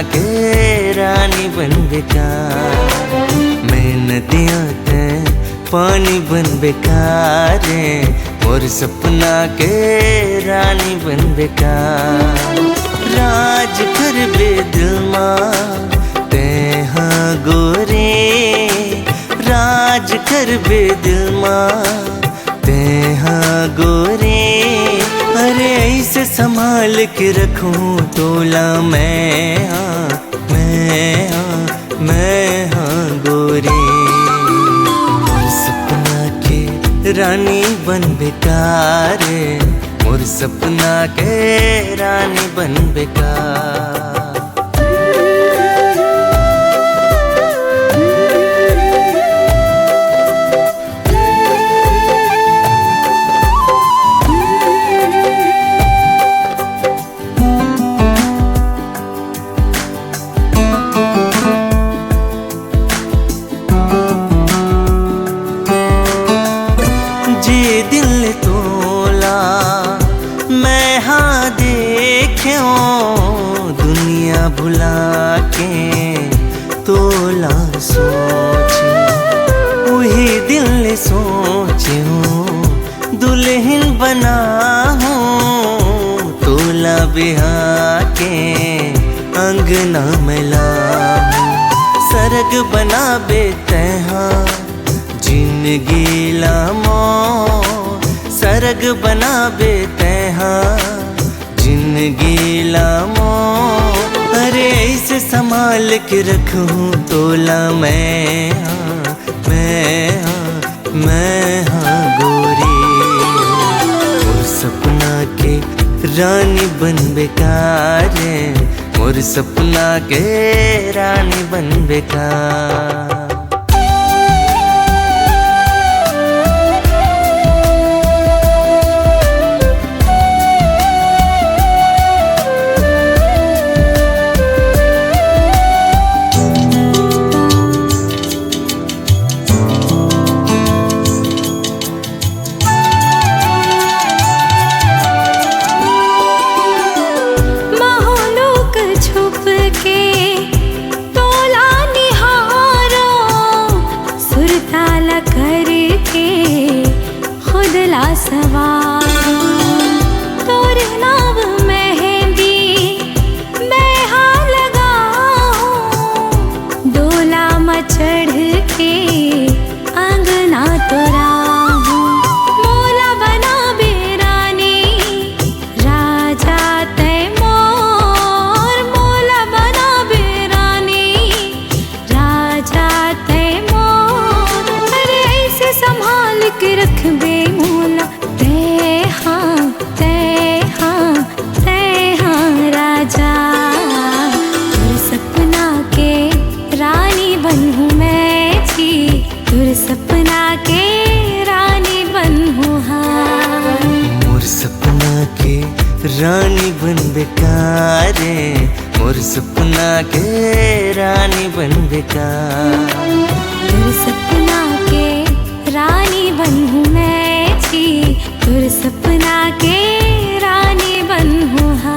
के रानी बन बेकार, मेहनतियाँ ते पानी बन बेकार, मोर सपना के रानी बन बेकार। राज कर बे दिल माँ ते हाँ गोरे, राज कर बे दिल माँ ते हाँ गोरे। अरे ऐसे संभाल के रखूं तोला मैं हाँ, मैं हाँ, मैं हाँ गोरी। मोर सपना के रानी बन बेकार, मोर सपना के रानी बन बेकार। दिल तोला मैं हाँ देख्यो, दुनिया भुला के तोला सोची, वही दिल सोचूं दुल्हन बना हूँ, तोला बिहा के अंगना में लाऊं। सरग बना बेते हाँ जिंदगी लामो, सरग बना बेते हाँ जिंदगी लामो। अरे ऐसे संभाल के रखूं तोला मैं हाँ, मैं हाँ, मैं हाँ गोरी। मोर सपना के रानी बन बेकार, मोर सपना के रानी बन बेकार। सवारो तोर नाव मेहंदी मैं हाँ लगाऊं, डोला में चढ़ के अंगना तोरा हूँ। मोला बना बेरानी राजा तैमूर, मोला बना बेरानी राजा तैमूर। अरे ऐसे संभाल के रख बे मोला राजा। तुर सपना के रानी बनूं मैं जी, तुर सपना के रानी बनूं हाँ। मोर सपना के रानी बन बेकार, मोर सपना के रानी बन बेकार। तुर सपना के रानी बनूं मैं जी, तुर सपना के रानी बनूं हाँ।